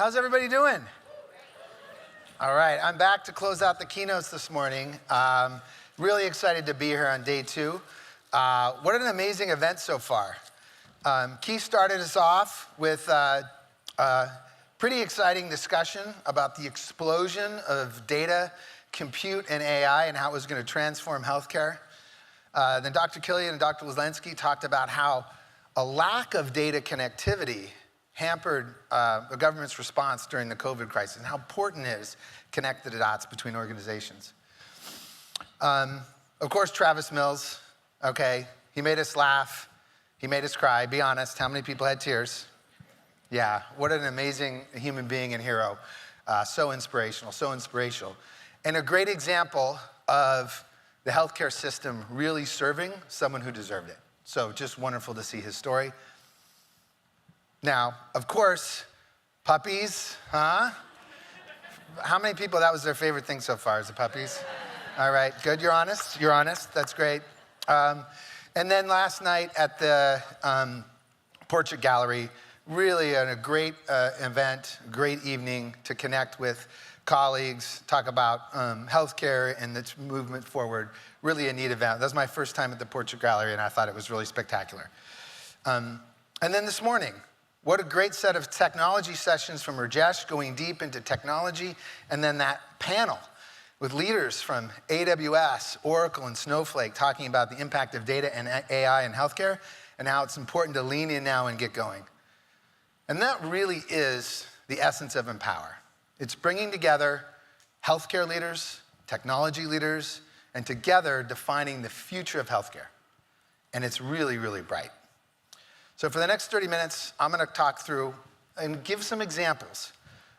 How's everybody doing? All right, I'm back to close out the keynotes this morning. Really excited to be here on day 2. What an amazing event so far. Keith started us off with a pretty exciting discussion about the explosion of data, compute, and AI and how it was going to transform healthcare. Then Dr. Kelly and Dr. Leslinsky talked about how a lack of data connectivity hampered the government's response during the COVID crisis and how important it is to connect the dots between organizations. Of course, Travis Mills, okay, he made us laugh, he made us cry. Be honest, how many people had tears? Yeah, what an amazing human being and hero. So inspirational. And a great example of the healthcare system really serving someone who deserved it. So just wonderful to see his story. Now, of course, puppies, huh? How many people, that was their favorite thing so far, is the puppies? All right, good, you're honest, that's great. And then last night at the Portrait Gallery, really a great event, great evening to connect with colleagues, talk about healthcare and its movement forward. Really a neat event. That was my first time at the Portrait Gallery, and I thought it was really spectacular. And then this morning, what a great set of technology sessions from Rajesh going deep into technology, and then that panel with leaders from AWS, Oracle, and Snowflake talking about the impact of data and AI in healthcare and how it's important to lean in now and get going. And that really is the essence of Empower. It's bringing together healthcare leaders, technology leaders, and together defining the future of healthcare. And it's really, really bright. So for the next 30 minutes, I'm going to talk through and give some examples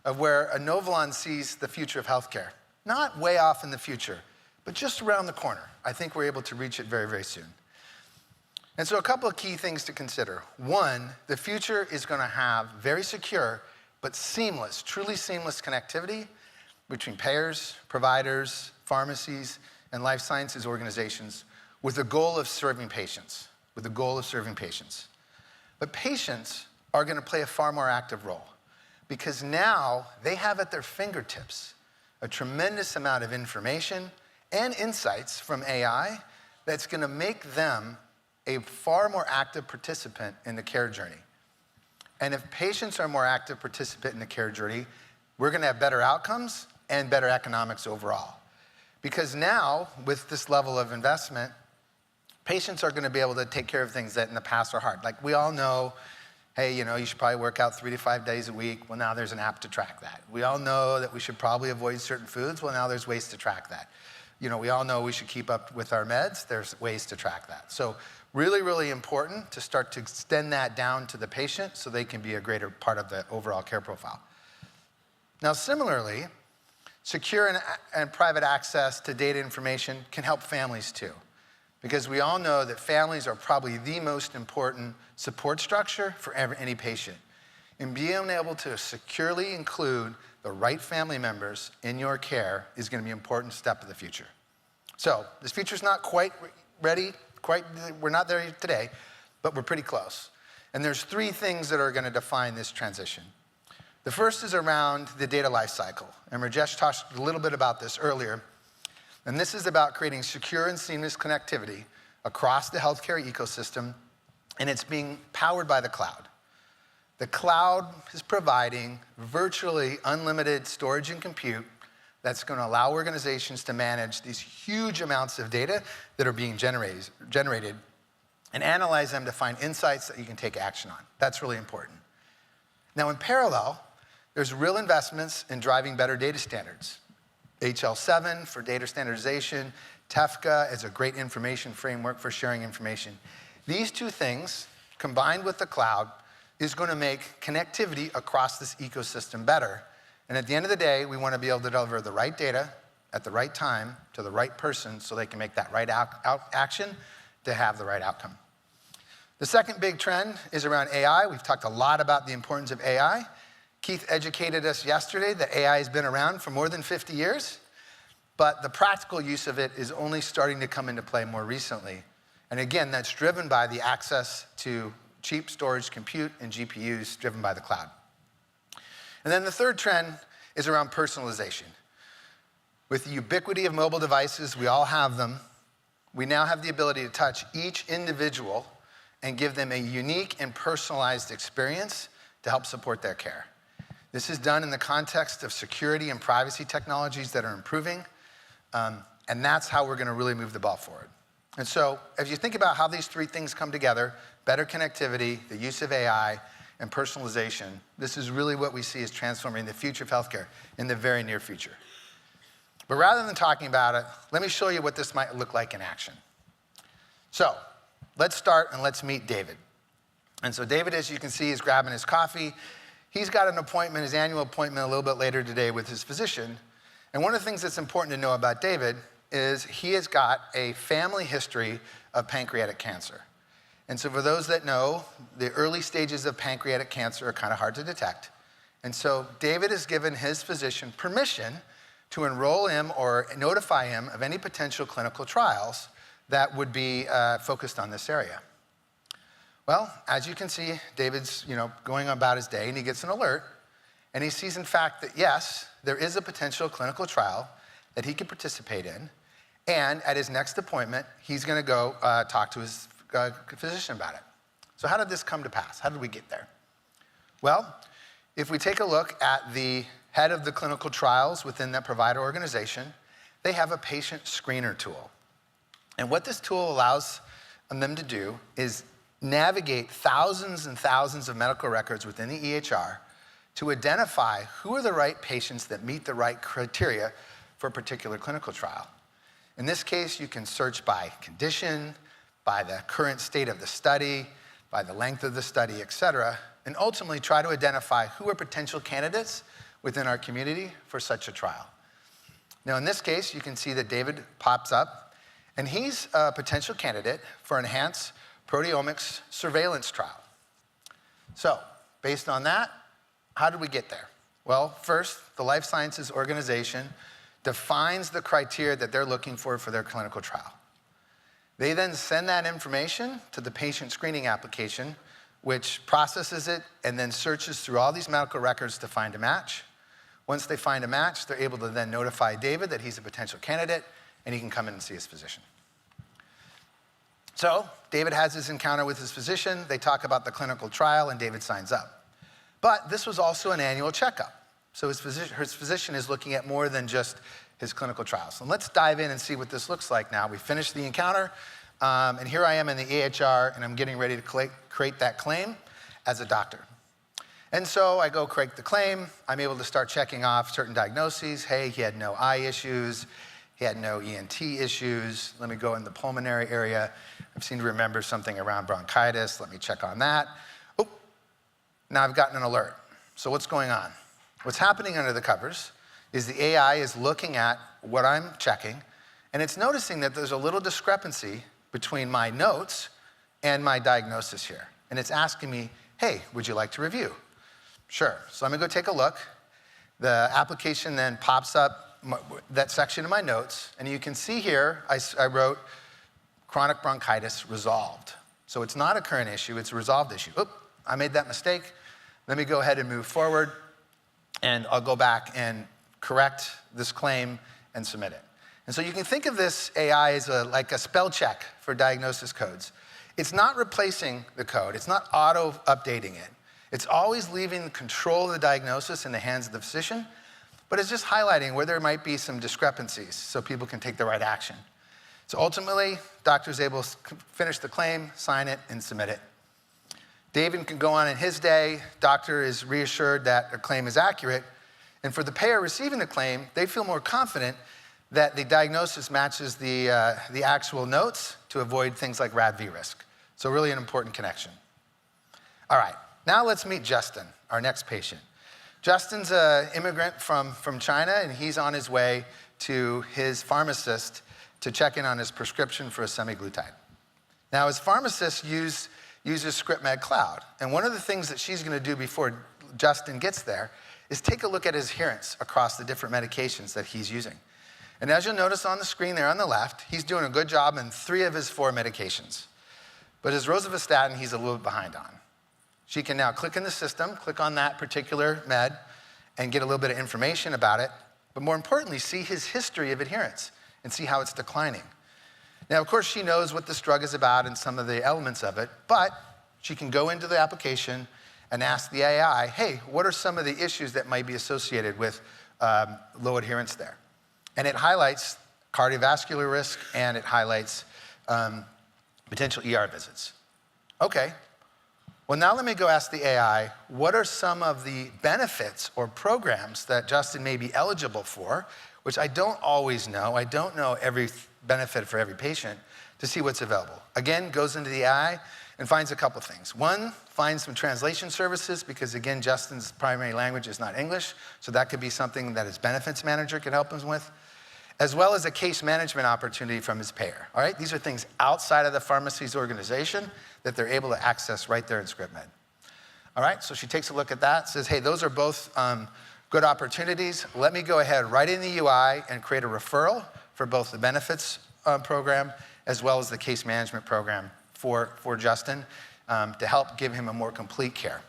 of where Inovalon sees the future of healthcare. Not way off in the future, but just around the corner. I think we're able to reach it very, very soon. And so a couple of key things to consider. One, the future is going to have very secure, but seamless, truly seamless connectivity between payers, providers, pharmacies, and life sciences organizations with the goal of serving patients, But patients are going to play a far more active role because now they have at their fingertips a tremendous amount of information and insights from AI that's going to make them a far more active participant in the care journey. And if patients are a more active participant in the care journey, we're going to have better outcomes and better economics overall. Because now, with this level of investment, patients are going to be able to take care of things that in the past are hard. Like we all know, hey, you should probably work out 3 to 5 days a week. Well, now there's an app to track that. We all know that we should probably avoid certain foods. Well, now there's ways to track that. We all know we should keep up with our meds. There's ways to track that. So really, really important to start to extend that down to the patient so they can be a greater part of the overall care profile. Now, similarly, secure and private access to data information can help families too. Because we all know that families are probably the most important support structure for any patient. And being able to securely include the right family members in your care is going to be an important step of the future. So this future's not quite ready, we're not there today, but we're pretty close. And there's 3 things that are going to define this transition. The first is around the data lifecycle. And Rajesh talked a little bit about this earlier. And this is about creating secure and seamless connectivity across the healthcare ecosystem, and it's being powered by the cloud. The cloud is providing virtually unlimited storage and compute that's going to allow organizations to manage these huge amounts of data that are being generated and analyze them to find insights that you can take action on. That's really important. Now, in parallel, there's real investments in driving better data standards. HL7 for data standardization, TEFCA as a great information framework for sharing information. These 2 things, combined with the cloud, is going to make connectivity across this ecosystem better. And at the end of the day, we want to be able to deliver the right data at the right time to the right person so they can make that right action to have the right outcome. The second big trend is around AI. We've talked a lot about the importance of AI. Keith educated us yesterday that AI has been around for more than 50 years, but the practical use of it is only starting to come into play more recently. And again, that's driven by the access to cheap storage compute and GPUs driven by the cloud. And then the third trend is around personalization. With the ubiquity of mobile devices, we all have them. We now have the ability to touch each individual and give them a unique and personalized experience to help support their care. This is done in the context of security and privacy technologies that are improving, and that's how we're going to really move the ball forward. And so, as you think about how these three things come together, better connectivity, the use of AI, and personalization, this is really what we see as transforming the future of healthcare in the very near future. But rather than talking about it, let me show you what this might look like in action. So, let's start and let's meet David. And so David, as you can see, is grabbing his coffee. He's got an appointment, his annual appointment, a little bit later today with his physician. And one of the things that's important to know about David is he has got a family history of pancreatic cancer. And so for those that know, the early stages of pancreatic cancer are kind of hard to detect. And so David has given his physician permission to enroll him or notify him of any potential clinical trials that would be focused on this area. Well, as you can see, David's going about his day, and he gets an alert, and he sees, in fact, that yes, there is a potential clinical trial that he could participate in, and at his next appointment, he's going to go talk to his physician about it. So how did this come to pass? How did we get there? Well, if we take a look at the head of the clinical trials within that provider organization, they have a patient screener tool. And what this tool allows them to do is navigate thousands and thousands of medical records within the EHR to identify who are the right patients that meet the right criteria for a particular clinical trial. In this case, you can search by condition, by the current state of the study, by the length of the study, et cetera, and ultimately try to identify who are potential candidates within our community for such a trial. Now, in this case, you can see that David pops up, and he's a potential candidate for enhanced proteomics surveillance trial. So, based on that, how did we get there? Well, first, the Life Sciences Organization defines the criteria that they're looking for their clinical trial. They then send that information to the patient screening application, which processes it and then searches through all these medical records to find a match. Once they find a match, they're able to then notify David that he's a potential candidate, and he can come in and see his physician. So David has his encounter with his physician. They talk about the clinical trial, and David signs up. But this was also an annual checkup. So his physician is looking at more than just his clinical trials. So let's dive in and see what this looks like now. We finished the encounter, and here I am in the EHR, and I'm getting ready to create that claim as a doctor. And so I go create the claim. I'm able to start checking off certain diagnoses. Hey, he had no eye issues. He had no ENT issues. Let me go in the pulmonary area. I seem to remember something around bronchitis. Let me check on that. Oh, now I've gotten an alert. So what's going on? What's happening under the covers is the AI is looking at what I'm checking, and it's noticing that there's a little discrepancy between my notes and my diagnosis here. And it's asking me, hey, would you like to review? Sure. So I'm going to go take a look. The application then pops up that section of my notes, and you can see here I wrote chronic bronchitis resolved. So it's not a current issue, it's a resolved issue. Oop, I made that mistake. Let me go ahead and move forward, and I'll go back and correct this claim and submit it. And so you can think of this AI as like a spell check for diagnosis codes. It's not replacing the code. It's not auto-updating it. It's always leaving control of the diagnosis in the hands of the physician, but it's just highlighting where there might be some discrepancies so people can take the right action. So ultimately, doctor's able to finish the claim, sign it, and submit it. David can go on in his day. Doctor is reassured that a claim is accurate. And for the payer receiving the claim, they feel more confident that the diagnosis matches the actual notes to avoid things like RADV risk. So really an important connection. All right, now let's meet Justin, our next patient. Justin's an immigrant from China, and he's on his way to his pharmacist to check in on his prescription for a semaglutide. Now, his pharmacist uses ScriptMed Cloud, and one of the things that she's going to do before Justin gets there is take a look at his adherence across the different medications that he's using. And as you'll notice on the screen there on the left, he's doing a good job in 3 of his 4 medications. But his rosuvastatin, he's a little bit behind on. She can now click in the system, click on that particular med, and get a little bit of information about it, but more importantly, see his history of adherence and see how it's declining. Now, of course, she knows what this drug is about and some of the elements of it, but she can go into the application and ask the AI, hey, what are some of the issues that might be associated with low adherence there? And it highlights cardiovascular risk, and it highlights potential ER visits. Okay, well now let me go ask the AI, what are some of the benefits or programs that Justin may be eligible for, which I don't always know. I don't know every benefit for every patient, to see what's available. Again, goes into the AI and finds a couple things. One, finds some translation services, because again, Justin's primary language is not English, so that could be something that his benefits manager could help him with, as well as a case management opportunity from his payer. All right, these are things outside of the pharmacy's organization that they're able to access right there in ScriptMed. All right, so she takes a look at that, says, hey, those are both good opportunities. Let me go ahead right in the UI and create a referral for both the benefits program as well as the case management program for Justin to help give him a more complete care.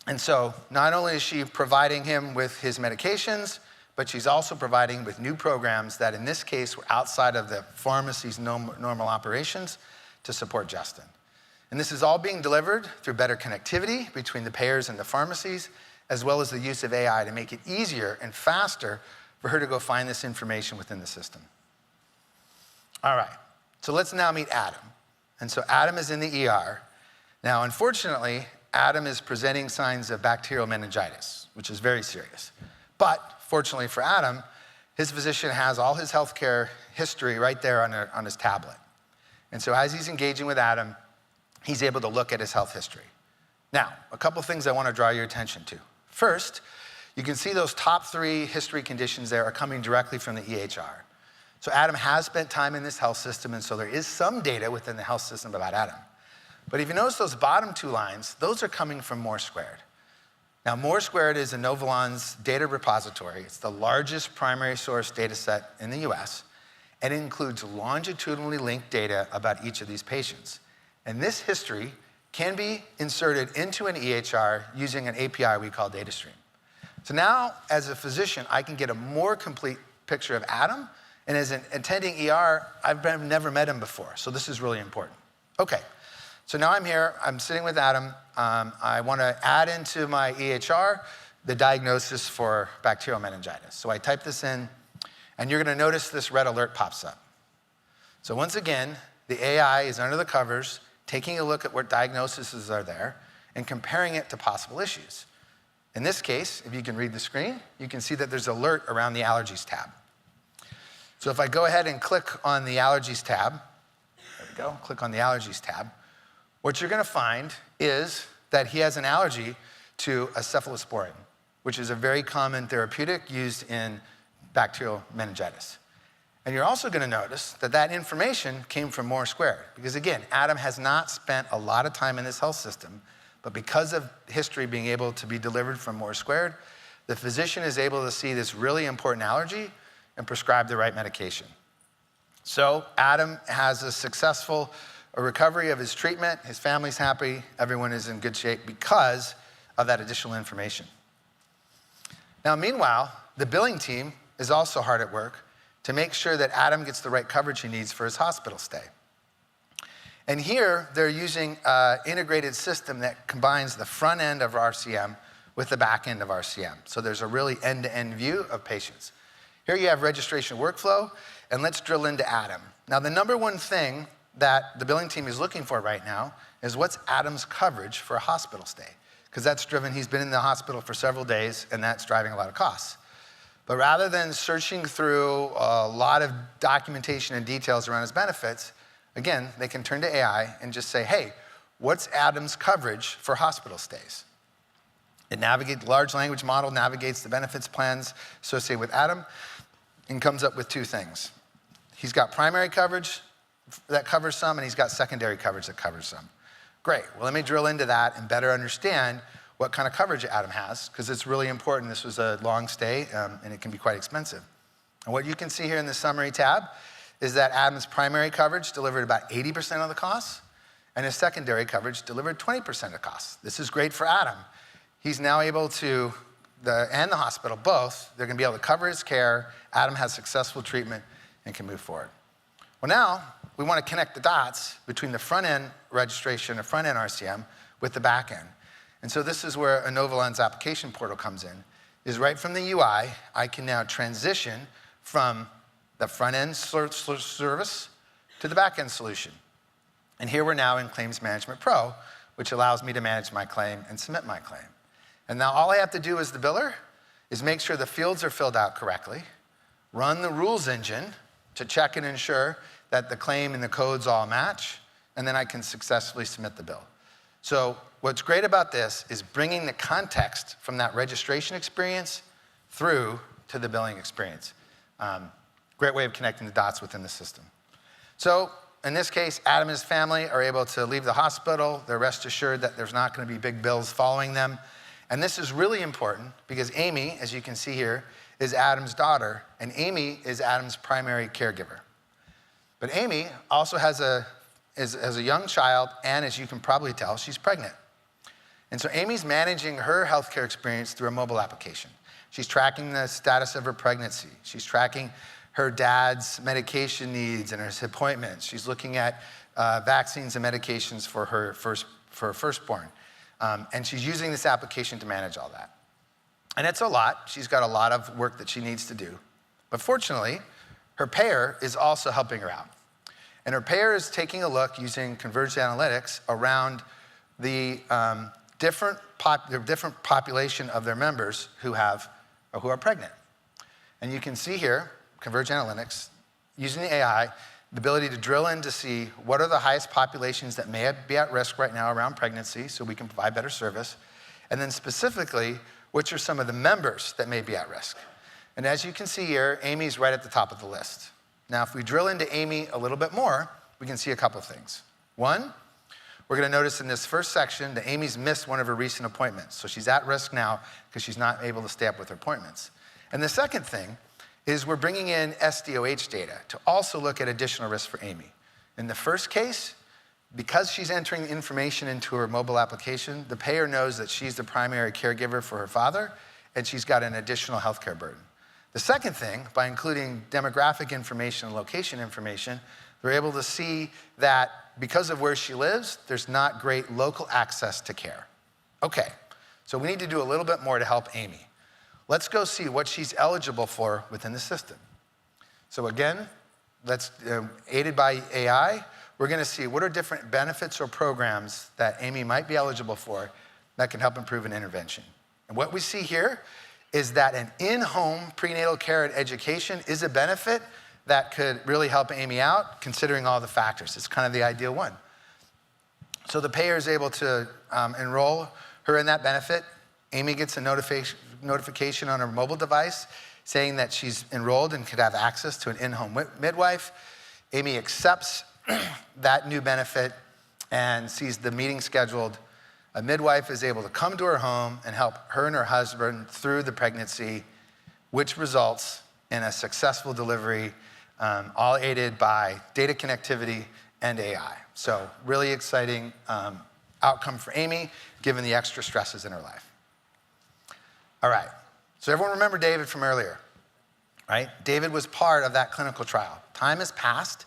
And so not only is she providing him with his medications, but she's also providing with new programs that in this case were outside of the pharmacy's normal operations to support Justin. And this is all being delivered through better connectivity between the payers and the pharmacies, as well as the use of AI to make it easier and faster for her to go find this information within the system. All right, so let's now meet Adam. And so Adam is in the ER. Now, unfortunately, Adam is presenting signs of bacterial meningitis, which is very serious. But fortunately for Adam, his physician has all his healthcare history right there on his tablet. And so as he's engaging with Adam, he's able to look at his health history. Now, a couple things I want to draw your attention to. First, you can see those top 3 history conditions there are coming directly from the EHR. So Adam has spent time in this health system, and so there is some data within the health system about Adam. But if you notice those bottom 2 lines, those are coming from More Squared. Now, More Squared is Inovalon's data repository. It's the largest primary source data set in the US, and it includes longitudinally linked data about each of these patients. And this history can be inserted into an EHR using an API we call DataStream. So now, as a physician, I can get a more complete picture of Adam, and as an attending ER, I've never met him before, so this is really important. Okay, so now I'm here, I'm sitting with Adam. I want to add into my EHR the diagnosis for bacterial meningitis. So I type this in, and you're going to notice this red alert pops up. So once again, the AI is under the covers, taking a look at what diagnoses are there, and comparing it to possible issues. In this case, if you can read the screen, you can see that there's an alert around the allergies tab. So if I go ahead and click on the allergies tab, there we go, click on the allergies tab, what you're going to find is that he has an allergy to a cephalosporin, which is a very common therapeutic used in bacterial meningitis. And you're also going to notice that that information came from More Squared, because again, Adam has not spent a lot of time in this health system, but because of history being able to be delivered from More Squared, the physician is able to see this really important allergy and prescribe the right medication. So Adam has a successful recovery of his treatment, his family's happy, everyone is in good shape because of that additional information. Now, meanwhile, the billing team is also hard at work to make sure that Adam gets the right coverage he needs for his hospital stay. And here, they're using an integrated system that combines the front end of RCM with the back end of RCM. So there's a really end-to-end view of patients. Here you have registration workflow, and let's drill into Adam. Now, the number one thing that the billing team is looking for right now is what's Adam's coverage for a hospital stay? Because that's driven, he's been in the hospital for several days, and that's driving a lot of costs. But rather than searching through a lot of documentation and details around his benefits, again, they can turn to AI and just say, hey, what's Adam's coverage for hospital stays? It navigates, large language model navigates the benefits plans associated with Adam and comes up with 2 things. He's got primary coverage that covers some, and he's got secondary coverage that covers some. Great, well, let me drill into that and better understand what kind of coverage Adam has, because it's really important. This was a long stay, and it can be quite expensive. And what you can see here in the summary tab is that Adam's primary coverage delivered about 80% of the costs, and his secondary coverage delivered 20% of the costs. This is great for Adam. He's now able to and the hospital, both, they're gonna be able to cover his care, Adam has successful treatment, and can move forward. Well, now, we wanna connect the dots between the front-end registration or front-end RCM with the back-end. And so this is where Inovalon's application portal comes in, is right from the UI, I can now transition from the front-end service to the back-end solution. And here we're now in Claims Management Pro, which allows me to manage my claim and submit my claim. And now all I have to do as the biller is make sure the fields are filled out correctly, run the rules engine to check and ensure that the claim and the codes all match, and then I can successfully submit the bill. So what's great about this is bringing the context from that registration experience through to the billing experience. Great way of connecting the dots within the system. So in this case, Adam and his family are able to leave the hospital. They're rest assured that there's not gonna be big bills following them. And this is really important because Amy, as you can see here, is Adam's daughter, and Amy is Adam's primary caregiver. But Amy also has a young child, and as you can probably tell, she's pregnant. And so Amy's managing her healthcare experience through a mobile application. She's tracking the status of her pregnancy. She's tracking her dad's medication needs and her appointments. She's looking at vaccines and medications for her firstborn. And she's using this application to manage all that. And it's a lot. She's got a lot of work that she needs to do. But fortunately, her payer is also helping her out. And her payer is taking a look using converged analytics around the different population of their members who are pregnant. And you can see here, converged analytics, using the AI, the ability to drill in to see what are the highest populations that may be at risk right now around pregnancy so we can provide better service, and then specifically, which are some of the members that may be at risk. And as you can see here, Amy's right at the top of the list. Now, if we drill into Amy a little bit more, we can see a couple of things. One, we're gonna notice in this first section that Amy's missed one of her recent appointments, so she's at risk now because she's not able to stay up with her appointments. And the second thing is we're bringing in SDOH data to also look at additional risks for Amy. In the first case, because she's entering information into her mobile application, the payer knows that she's the primary caregiver for her father, and she's got an additional healthcare burden. The second thing, by including demographic information and location information, they're able to see that because of where she lives, there's not great local access to care. Okay, so we need to do a little bit more to help Amy. Let's go see what she's eligible for within the system. So again, aided by AI, we're gonna see what are different benefits or programs that Amy might be eligible for that can help improve an intervention. And what we see here is that an in-home prenatal care and education is a benefit that could really help Amy out, considering all the factors. It's kind of the ideal one. So the payer is able to enroll her in that benefit. Amy gets a notification on her mobile device saying that she's enrolled and could have access to an in-home midwife. Amy accepts that new benefit and sees the meeting scheduled. A midwife is able to come to her home and help her and her husband through the pregnancy, which results in a successful delivery, all aided by data connectivity and AI. So really exciting outcome for Amy, given the extra stresses in her life. All right, so everyone remember David from earlier, right? David was part of that clinical trial. Time has passed,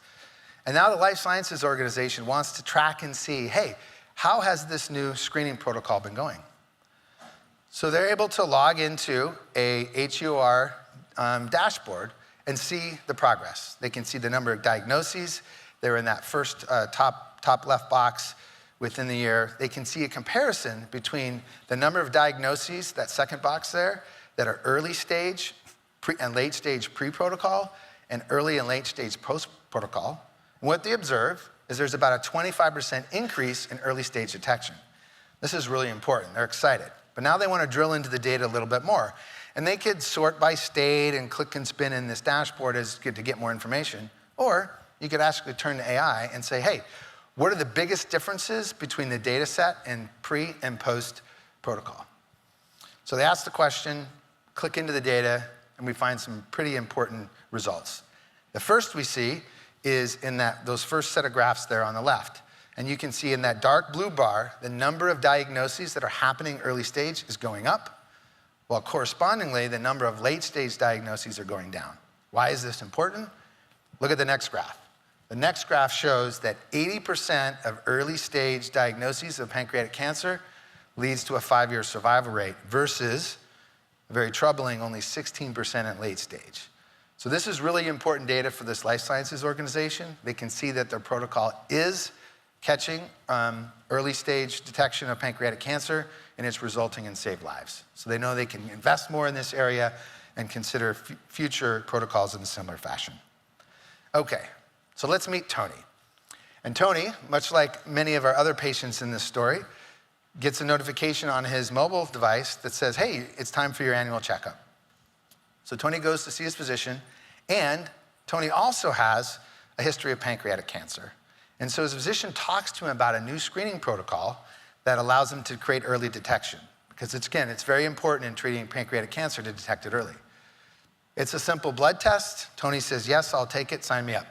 and now the Life Sciences Organization wants to track and see, hey, how has this new screening protocol been going? So they're able to log into a HEOR dashboard and see the progress. They can see the number of diagnoses. They're in that first top left box within the year. They can see a comparison between the number of diagnoses, that second box there, that are early stage and late stage pre-protocol and early and late stage post-protocol. And what they observe is there's about a 25% increase in early stage detection. This is really important. They're excited. But now they want to drill into the data a little bit more. And they could sort by state and click and spin in this dashboard to get more information. Or you could actually turn to AI and say, hey, what are the biggest differences between the data set and pre and post protocol? So they ask the question, click into the data, and we find some pretty important results. The first we see is in those first set of graphs there on the left. And you can see in that dark blue bar, the number of diagnoses that are happening early stage is going up, while correspondingly, the number of late-stage diagnoses are going down. Why is this important? Look at the next graph. The next graph shows that 80% of early-stage diagnoses of pancreatic cancer leads to a 5-year survival rate versus, very troubling, only 16% at late stage. So this is really important data for this life sciences organization. They can see that their protocol is catching early stage detection of pancreatic cancer, and it's resulting in saved lives. So they know they can invest more in this area and consider future protocols in a similar fashion. Okay, so let's meet Tony. And Tony, much like many of our other patients in this story, gets a notification on his mobile device that says, hey, it's time for your annual checkup. So Tony goes to see his physician, and Tony also has a history of pancreatic cancer. And so his physician talks to him about a new screening protocol that allows him to create early detection. Because it's very important in treating pancreatic cancer to detect it early. It's a simple blood test. Tony says, yes, I'll take it, sign me up.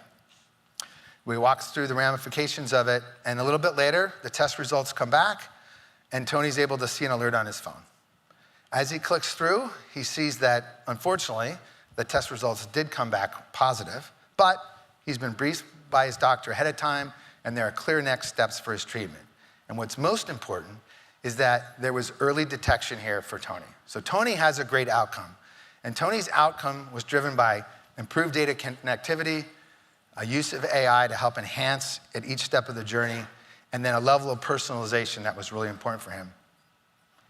We walk through the ramifications of it, and a little bit later, the test results come back, and Tony's able to see an alert on his phone. As he clicks through, he sees that, unfortunately, the test results did come back positive, but he's been briefed by his doctor ahead of time, and there are clear next steps for his treatment. And what's most important is that there was early detection here for Tony. So Tony has a great outcome, and Tony's outcome was driven by improved data connectivity, a use of AI to help enhance at each step of the journey, and then a level of personalization that was really important for him.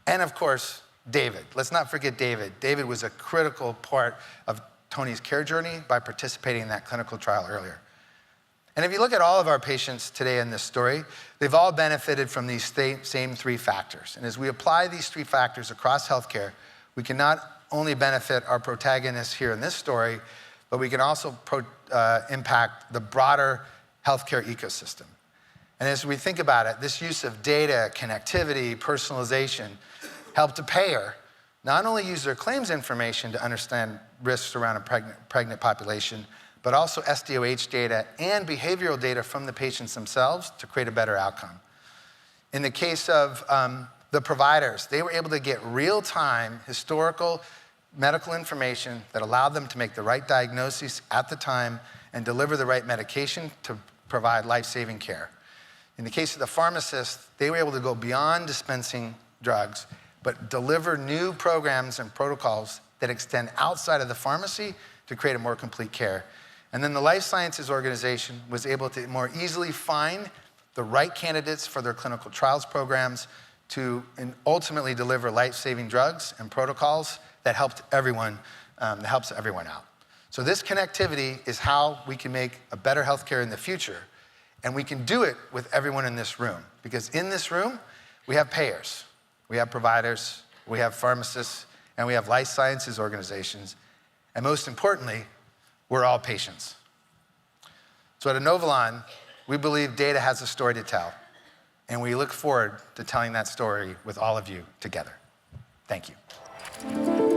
And of course, David. Let's not forget David. David was a critical part of Tony's care journey by participating in that clinical trial earlier. And if you look at all of our patients today in this story, they've all benefited from these same 3 factors. And as we apply these 3 factors across healthcare, we can not only benefit our protagonists here in this story, but we can also impact the broader healthcare ecosystem. And as we think about it, this use of data, connectivity, personalization, helped a payer not only use their claims information to understand risks around a pregnant population, but also SDOH data and behavioral data from the patients themselves to create a better outcome. In the case of the providers, they were able to get real-time historical medical information that allowed them to make the right diagnosis at the time and deliver the right medication to provide life-saving care. In the case of the pharmacists, they were able to go beyond dispensing drugs, but deliver new programs and protocols that extend outside of the pharmacy to create a more complete care. And then the life sciences organization was able to more easily find the right candidates for their clinical trials programs to ultimately deliver life-saving drugs and protocols that helps everyone out. So this connectivity is how we can make a better healthcare in the future. And we can do it with everyone in this room. Because in this room, we have payers, we have providers, we have pharmacists, and we have life sciences organizations. And most importantly, we're all patients. So at Inovalon, we believe data has a story to tell. And we look forward to telling that story with all of you together. Thank you.